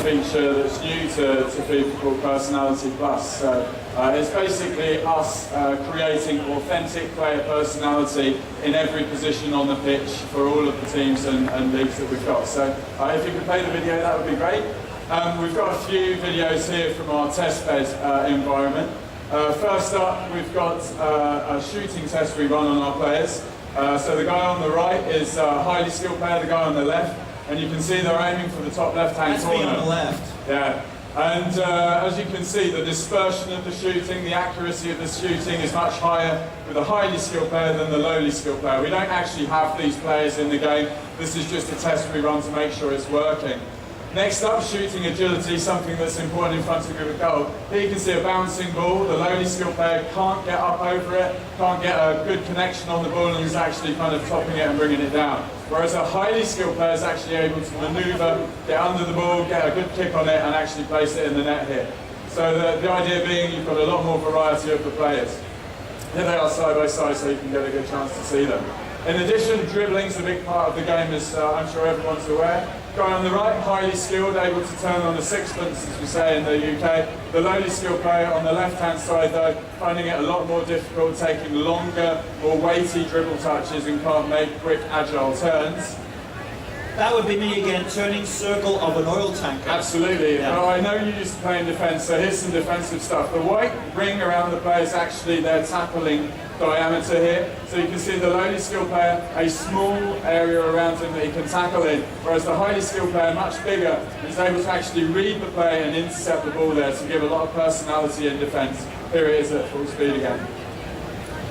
feature that's new to FIFA called Personality Plus. So it's basically us creating authentic player personality in every position on the pitch for all of the teams and leagues that we've got. So if you could play the video, that would be great. We've got a few videos here from our testbed environment. First up, we've got a shooting test we run on our players. So the guy on the right is a highly skilled player, the guy on the left, and you can see they're aiming for the top left-hand corner. That's me on the left. Yeah, and as you can see, the dispersion of the shooting, the accuracy of the shooting is much higher with a highly skilled player than the lowly skilled player. We don't actually have these players in the game. This is just a test we run to make sure it's working. Next up, shooting agility, something that's important in front of a goal. Here you can see a bouncing ball. The lowly skilled player can't get up over it, can't get a good connection on the ball, and is actually kind of topping it and bringing it down. Whereas a highly skilled player is actually able to maneuver, get under the ball, get a good kick on it, and actually place it in the net here. So the idea being you've got a lot more variety of the players. Here they are side by side so you can get a good chance to see them. In addition, dribbling is a big part of the game, as I'm sure everyone's aware. Guy on the right, highly skilled, able to turn on a sixpence, as we say in the UK. The lowly skilled player on the left-hand side, though, finding it a lot more difficult, taking longer, more weighty dribble touches and can't make quick, agile turns. That would be me again, turning circle of an oil tanker. Absolutely. Yeah. Well, I know you used to play in defence, so here's some defensive stuff. The white ring around the player is actually their tackling diameter here. So you can see the lowly skilled player, a small area around him that he can tackle in, whereas the highly skilled player, much bigger, is able to actually read the play and intercept the ball there to give a lot of personality in defence. Here it is at full speed again.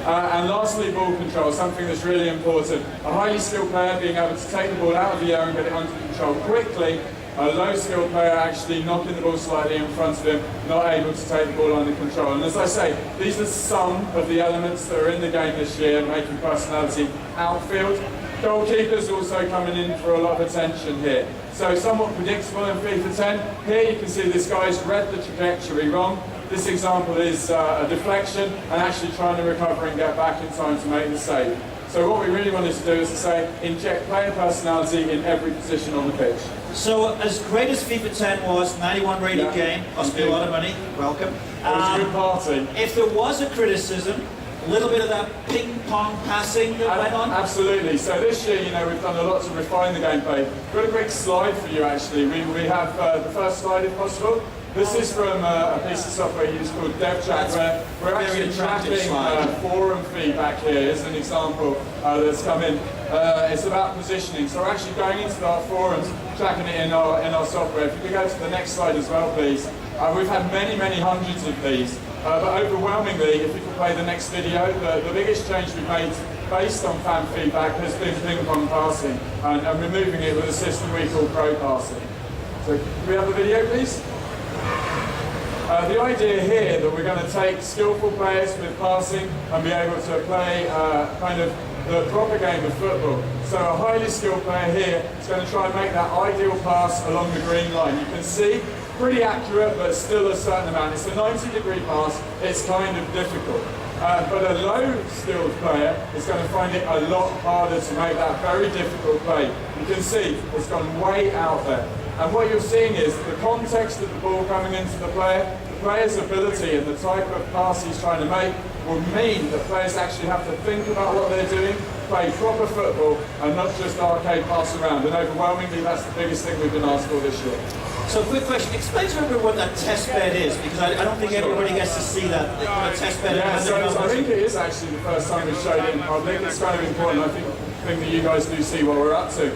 And lastly, ball control, something that's really important. A highly skilled player being able to take the ball out of the air and get it under control quickly. A low skilled player actually knocking the ball slightly in front of him, not able to take the ball under control. And as I say, these are some of the elements that are in the game this year, making personality outfield. Goalkeepers also coming in for a lot of attention here. So somewhat predictable in FIFA 10. Here you can see this guy's read the trajectory wrong. This example is a deflection and actually trying to recover and get back in time to make the save. So what we really wanted to do is to say, inject player personality in every position on the pitch. So as great as FIFA 10 was, 91 rated game, cost me a lot of money, welcome. It was a good party. If there was a criticism, a little bit of that ping-pong passing that went on? Absolutely. So this year, you know, we've done a lot to refine the gameplay. We've got a quick slide for you, actually. We have the first slide, if possible. This is from a piece of software used called DevChat, where we're actually tracking forum feedback here as an example that's come in. It's about positioning. So we're actually going into our forums, tracking it in our software. If you could go to the next slide as well, please. We've had many hundreds of these. But overwhelmingly, if you could play the next video, the biggest change we've made based on fan feedback has been ping-pong passing and removing it with a system we call pro passing. So can we have the video, please? The idea here that we're going to take skillful players with passing and be able to play kind of the proper game of football. So a highly skilled player here is going to try and make that ideal pass along the green line. You can see, pretty accurate, but still a certain amount. It's a 90-degree pass, it's kind of difficult. But a low-skilled player is going to find it a lot harder to make that very difficult play. You can see it's gone way out there. And what you're seeing is the context of the ball coming into the player's ability and the type of pass he's trying to make will mean that players actually have to think about what they're doing, play proper football, and not just arcade pass around. And overwhelmingly, that's the biggest thing we've been asked for this year. So quick question, explain to everyone what that test bed is, because I don't think everybody gets to see that, what a test bed is. Yeah, so I think it is actually the first time we've showed it in public. It's kind of important, I think that you guys do see what we're up to.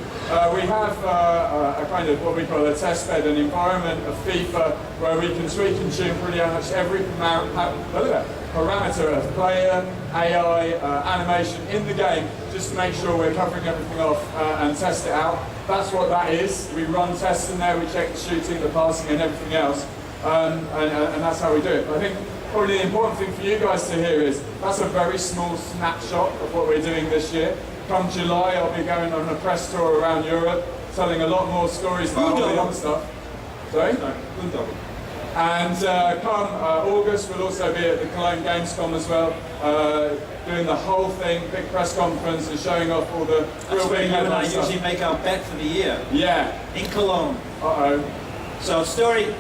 We have a kind of what we call a test bed, an environment of FIFA where we can tweak and tune pretty much every parameter of player, AI, animation in the game, just to make sure we're covering everything off and test it out. That's what that is. We run tests in there, we check the shooting, the passing and everything else, and that's how we do it. But I think probably the important thing for you guys to hear is that's a very small snapshot of what we're doing this year. Come July, I'll be going on a press tour around Europe, telling a lot more stories about all the young stuff. Sorry? No, and come August, we'll also be at the Cologne Gamescom as well, doing the whole thing, big press conference and showing off all the real big headline stuff. Usually make our bet for the year. Yeah. In Cologne. Uh-oh. So, story,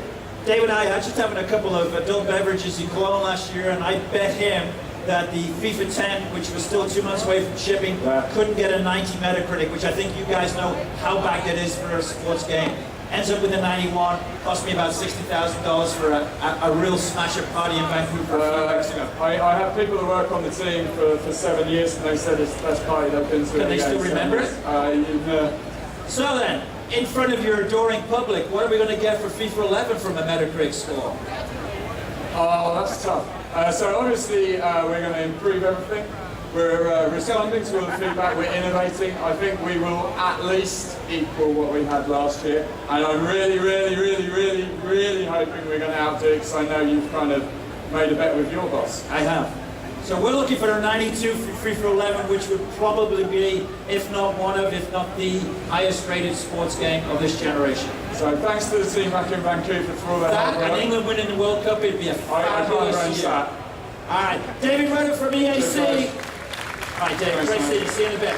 David and I are just having a couple of adult beverages in Cologne last year, and I bet him that the FIFA 10, which was still 2 months away from shipping, couldn't get a 90 Metacritic, which I think you guys know how back it is for a sports game. Ends up with a 91, cost me about $60,000 for a real smasher party in Vancouver a few weeks ago. I have people that work on the team for 7 years, and they said it's the best party they've been to. Can they still remember it? So then, in front of your adoring public, what are we going to get for FIFA 11 from a Metacritic score? Oh, that's tough. So obviously we're going to improve everything. We're responding to all the feedback, we're innovating. I think we will at least equal what we had last year. And I'm really hoping we're going to outdo it, because I know you've kind of made a bet with your boss. I have. So we're looking for a 92 for FIFA 11, which would probably be, if not one of, if not the highest rated sports game of this generation. So thanks to the team back in Vancouver for all that. hard work. And England winning the World Cup, it'd be a fabulous year. All right, David Rutter from EAC. All right, David, great seeing you. See you in a bit.